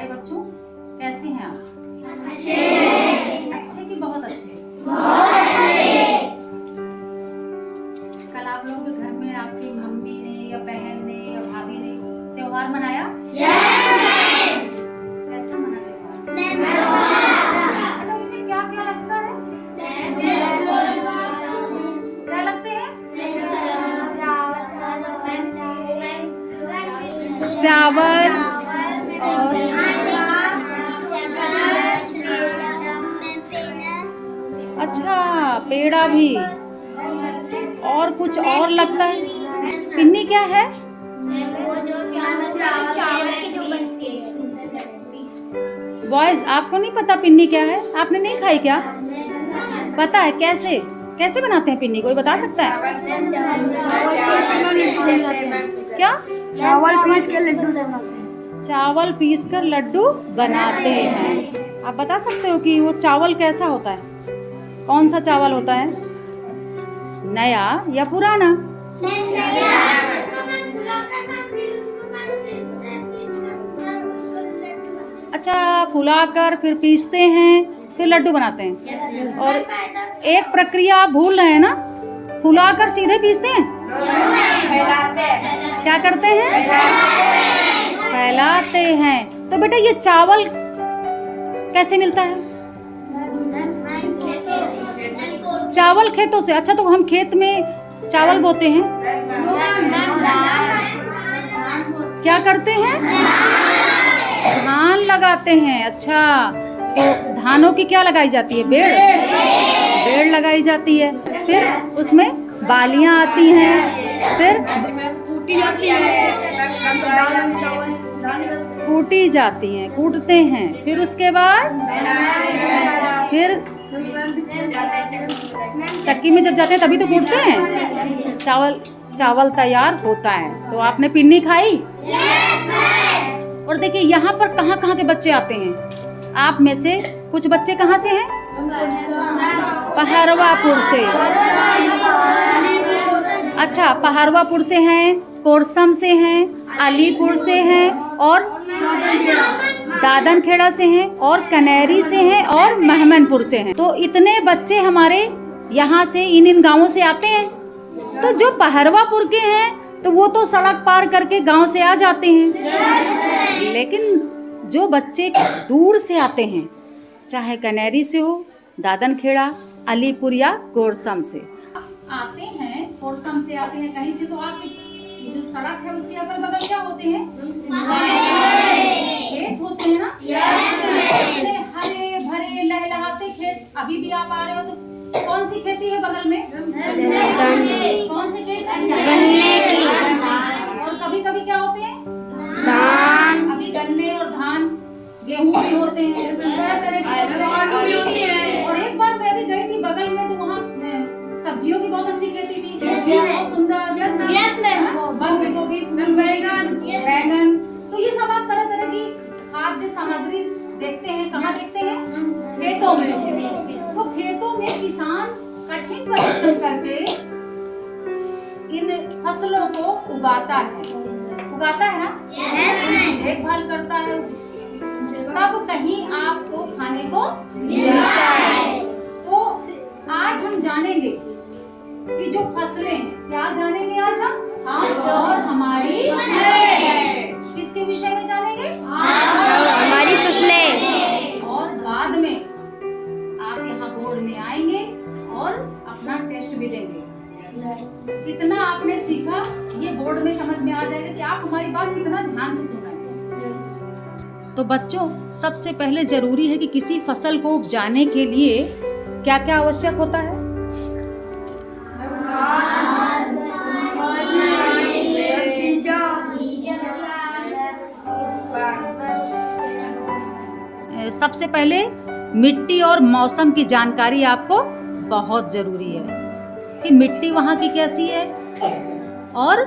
प्यारे बच्चों, कैसे हैं आप? अच्छे। अच्छे कि बहुत अच्छे? बहुत अच्छे। कल आप लोगों के घर में आपकी मम्मी ने या बहन ने या भाभी ने त्योहार मनाया? कैसा मना त्योहार? तो उसमें क्या क्या लगता है? क्या लगते हैं? चावल और अच्छा पेड़ा भी, और कुछ और लगता है? पिन्नी क्या है? बॉयज, आपको नहीं पता पिन्नी क्या है? आपने नहीं खाई क्या? पता है कैसे कैसे बनाते हैं पिन्नी? कोई बता सकता है? क्या? चावल पीस के लड्डू बनाते हैं। चावल पीस कर लड्डू बनाते हैं। आप बता सकते हो कि वो चावल कैसा होता है? कौन सा चावल होता है? नया या पुराना? अच्छा, फुलाकर फिर पीसते हैं, फिर लड्डू बनाते हैं। और एक प्रक्रिया आप भूल रहे हैं ना, फुलाकर सीधे पीसते हैं? क्या करते हैं? फैलाते हैं। तो बेटा ये चावल कैसे मिलता है? चावल खेतों से। अच्छा, तो हम खेत में चावल बोते हैं, क्या करते हैं? धान लगाते हैं। अच्छा, तो धानों की क्या लगाई जाती है? बेड़ लगाई जाती है। फिर उसमें बालियां आती हैं, फिर कूटी जाती हैं, कूटते हैं। फिर उसके बाद फिर चक्की में जब जाते हैं तभी तो कूटते हैं। चावल तैयार होता है। तो आपने पिन्नी खाई? और देखिए यहाँ पर कहाँ कहाँ के बच्चे आते हैं। आप में से कुछ बच्चे कहाँ से हैं? पहरवापुर से। अच्छा, पहरवापुर से हैं, कोरसम से हैं, अलीपुर से हैं, और दादनखेड़ा से हैं, और कनेरी से हैं, और महमनपुर से हैं। तो इतने बच्चे हमारे यहाँ से इन गांवों से आते हैं। तो जो पहरवापुर के हैं तो वो तो सड़क पार करके गांव से आ जाते हैं, लेकिन जो बच्चे दूर से आते हैं, चाहे कनेरी से हो, दादनखेड़ा, अलीपुर या कोरसम से आते हैं, कोरसम से आते हैं कहीं से, तो आपकी जो सड़क है उसके अगल बगल क्या होते हैं? खेत होते हैं ना? इतने हरे भरे लहलहाते खेत। अभी भी आप आ रहे हो तो कौन सी खेती है बगल में? कौन सी खेती? गन्ने की। और कभी कभी क्या होते हैं? धान। अभी गन्ने और धान, गेहूं भी होते हैं, तरह तरह की फसलें होती हैं। और एक बार मैं भी गई थी बगल में, तो वहाँ सब्जियों की बहुत अच्छी खेती थी, बहुत सुंदर, बंद गोभी, बैंगन। तो ये सब आप तरह तरह की खाद्य सामग्री देखते हैं। कहाँ देखते हैं? खेतों में। तो खेतों में किसान कठिन परिश्रम करके इन फसलों को उगाता है ना? देखभाल करता है, तब कहीं आपको खाने को मिलता है। तो आज हम जानेंगे कि जो फसलें हैं, क्या जानेंगे आज हम? और हमारी किसके विषय में जानेंगे? हमारी फसलें। और बाद में आप यहाँ बोर्ड में आएंगे और अपना टेस्ट भी देंगे। कितना आपने सीखा ये बोर्ड में समझ में आ जाएगा कि आप हमारी बात कितना ध्यान से सुन रहे हैं। तो बच्चों, सबसे पहले जरूरी है कि किसी फसल को उपजाने के लिए क्या क्या आवश्यक होता है? सबसे पहले मिट्टी और मौसम की जानकारी आपको बहुत जरूरी है कि मिट्टी वहाँ की कैसी है और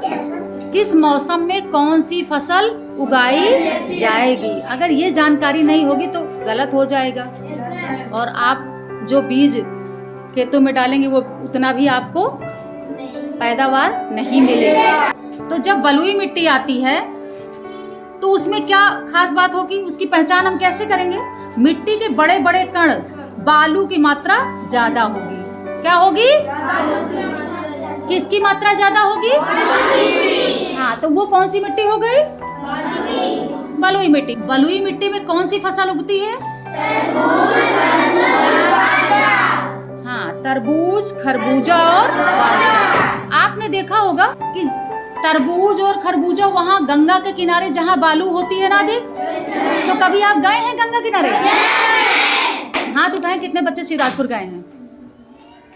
किस मौसम में कौन सी फसल उगाई जाएगी। अगर ये जानकारी नहीं होगी तो गलत हो जाएगा, और आप जो बीज खेतों में डालेंगे वो उतना भी आपको पैदावार नहीं मिलेगा। तो जब बलुई मिट्टी आती है तो उसमें क्या खास बात होगी, उसकी पहचान हम कैसे करेंगे? मिट्टी के बड़े बड़े कण, बालू की मात्रा ज्यादा होगी। क्या होगी? किसकी मात्रा ज्यादा होगी? हाँ, तो वो कौन सी मिट्टी हो गई? बलुई मिट्टी। बलुई मिट्टी में कौन सी फसल उगती है? हाँ, तरबूज, खरबूजा और बाजरा। आपने देखा होगा कि तरबूज और खरबूजा वहाँ गंगा के किनारे जहाँ बालू होती है ना, देख। तो कभी आप गए हैं गंगा किनारे? हाथ उठाएं, कितने बच्चे शिवराजपुर गए हैं?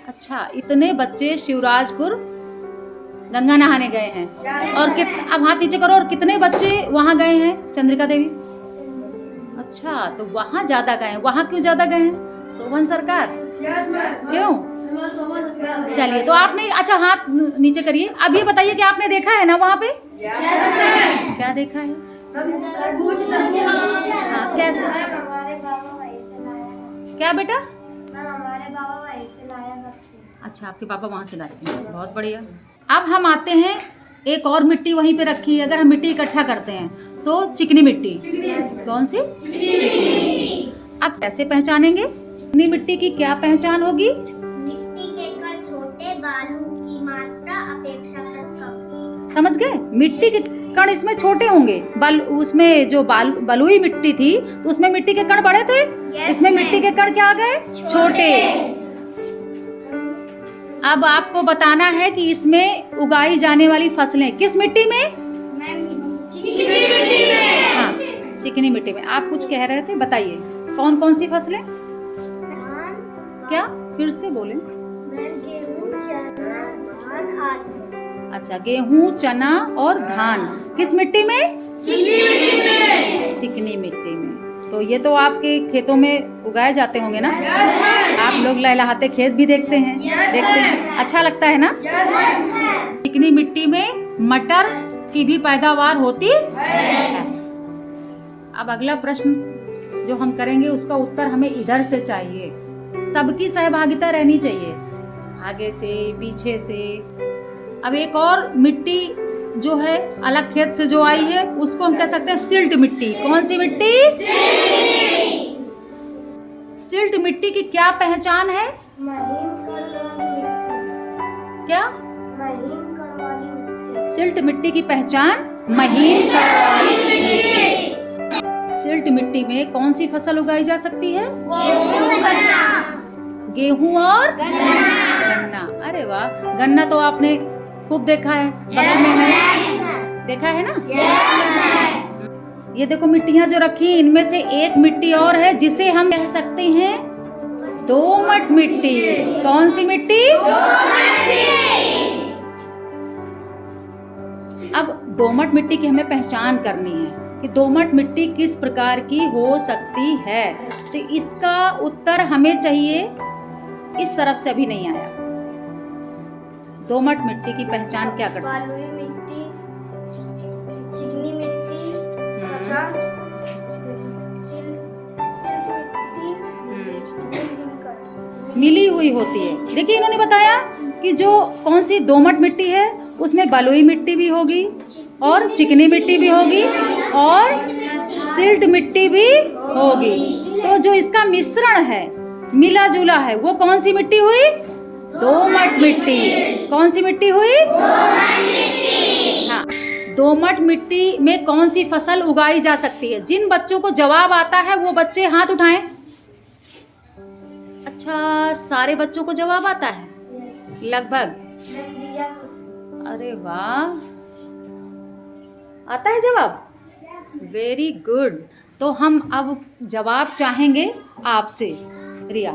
अच्छा, इतने बच्चे शिवराजपुर गंगा नहाने गए हैं। और अब हाथ नीचे करो, और कितने बच्चे वहाँ गए हैं चंद्रिका देवी? अच्छा, तो वहाँ ज्यादा गए हैं। वहाँ क्यों ज्यादा गए हैं? शोभन सरकार क्यों? चलिए, तो आपने, अच्छा हाथ नीचे करिए। अब ये बताइए कि आपने देखा है ना वहाँ पे? क्या देखा है? हाँ, कैसे? क्या बेटा? अच्छा, आपके पापा वहाँ से लाए थे, बहुत बढ़िया। अब हम आते हैं, एक और मिट्टी वहीं पे रखी है। अगर हम मिट्टी इकट्ठा करते हैं तो चिकनी मिट्टी। कौन सी? चिकनी। अब कैसे पहचानेंगे? चिकनी मिट्टी की क्या पहचान होगी? मिट्टी के कण छोटे, बालू की मात्रा अपेक्षाकृत कम। समझ गए? मिट्टी के कण इसमें छोटे होंगे। उसमें जो बलुई मिट्टी थी तो उसमें मिट्टी के कण बड़े थे। इसमें मिट्टी के कण क्या आ गए? छोटे। अब आपको बताना है कि इसमें उगाई जाने वाली फसलें किस मिट्टी में? चिकनी मिट्टी में। हाँ, चिकनी मिट्टी में। आप कुछ कह रहे थे, बताइए कौन कौन सी फसलें? क्या? फिर से बोले। गेहूं, चना, धान आदि। अच्छा, गेहूं, चना और धान किस मिट्टी में? चिकनी मिट्टी में। चिकनी मिट्टी में। तो ये तो आपके खेतों में उगाए जाते होंगे ना? आप लोग लहलहाते खेत भी देखते हैं? देखते हैं, अच्छा लगता है ना? चिकनी मिट्टी में मटर की भी पैदावार होती है। अब अगला प्रश्न जो हम करेंगे उसका उत्तर हमें इधर से चाहिए। सबकी सहभागिता रहनी चाहिए, आगे से पीछे से। अब एक और मिट्टी जो है अलग खेत से जो आई है उसको हम कह सकते हैं सिल्ट मिट्टी। कौन सी मिट्टी? सिल्ट मिट्टी की क्या पहचान है? महीन कण वाली मिट्टी। क्या? महीन कण वाली मिट्टी। सिल्ट मिट्टी की पहचान महीन कण वाली मिट्टी। सिल्ट मिट्टी में कौन सी फसल उगाई जा सकती है? गेहूं और गन्ना। अरे वाह, गन्ना तो आपने खूब देखा है, बगल में है, देखा है ना? ये देखो मिट्टियां जो रखी, इनमें से एक मिट्टी और है जिसे हम कह सकते हैं दोमट मिट्टी। कौन सी मिट्टी? अब दोमट मिट्टी की हमें पहचान करनी है कि दोमट मिट्टी किस प्रकार की हो सकती है। तो इसका उत्तर हमें चाहिए, इस तरफ से अभी नहीं आया। दोमट मिट्टी की पहचान क्या कर सकते? बलुई मिट्टी, चिकनी मिट्टी, मिट्टी मिली हुई होती है। देखिए, इन्होंने बताया कि जो कौन सी दोमट मिट्टी है उसमें बलुई मिट्टी भी होगी और चिकनी मिट्टी भी होगी और सिल्ट मिट्टी भी होगी। तो जो इसका मिश्रण है, मिला जुला है, वो कौन सी मिट्टी हुई? दोमट मिट्टी। कौन सी मिट्टी हुई? हाँ, दोमट मिट्टी में कौन सी फसल उगाई जा सकती है? जिन बच्चों को जवाब आता है वो बच्चे हाथ उठाएं। अच्छा, सारे बच्चों को जवाब आता है लगभग? अरे वाह, आता है जवाब, वेरी गुड। तो हम अब जवाब चाहेंगे आपसे, रिया।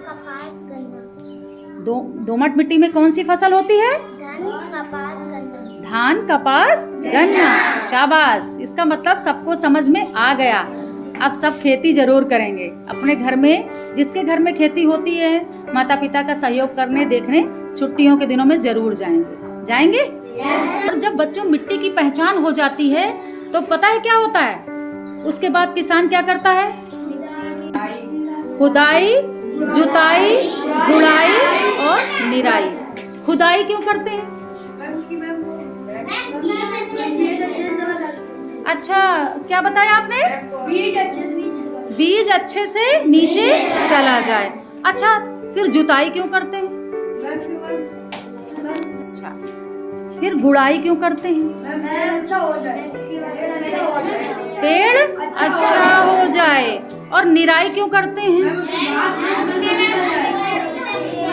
कपास, गन्ना। दोमट मिट्टी में कौन सी फसल होती है? धान, कपास, गन्ना। धान, कपास, गन्ना। शाबाश, इसका मतलब सबको समझ में आ गया। अब सब खेती जरूर करेंगे अपने घर में। जिसके घर में खेती होती है, माता पिता का सहयोग करने देखने छुट्टियों के दिनों में जरूर जाएंगे। और जब बच्चों मिट्टी की पहचान हो जाती है तो पता है क्या होता है? उसके बाद किसान क्या करता है? खुदाई, जुताई, गुड़ाई और निराई। खुदाई क्यों करते हैं? अच्छा, क्या बताया आपने? बीज अच्छे से नीचे चला जाए। अच्छा, फिर जुताई क्यों करते हैं? अच्छा, फिर गुड़ाई क्यों करते हैं? पेड़ अच्छा हो जाए। और निराई क्यों करते हैं?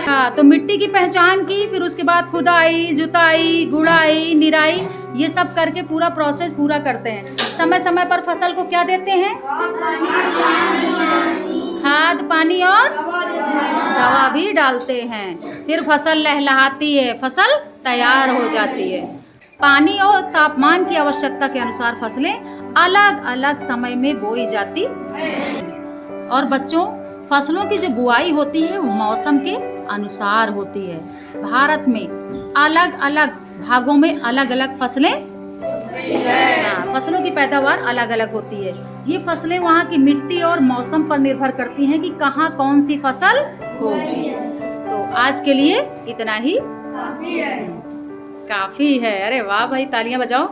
हाँ, तो मिट्टी की पहचान की, फिर उसके बाद खुदाई, जुताई, गुड़ाई, निराई, ये सब करके पूरा प्रोसेस पूरा करते हैं। समय समय पर फसल को क्या देते हैं? खाद, पानी और दवा भी डालते हैं। फिर फसल लहलहाती है, फसल तैयार हो जाती है। पानी और तापमान की आवश्यकता के अनुसार फसलें अलग अलग समय में बोई जाती। और बच्चों, फसलों की जो बुआई होती है वो मौसम के अनुसार होती है। भारत में अलग अलग भागों में अलग अलग फसलें, फसलों की पैदावार अलग अलग होती है। ये फसलें वहाँ की मिट्टी और मौसम पर निर्भर करती हैं कि कहाँ कौन सी फसल होगी। तो आज के लिए इतना ही काफी है। अरे वाह भाई, तालियां बजाओ।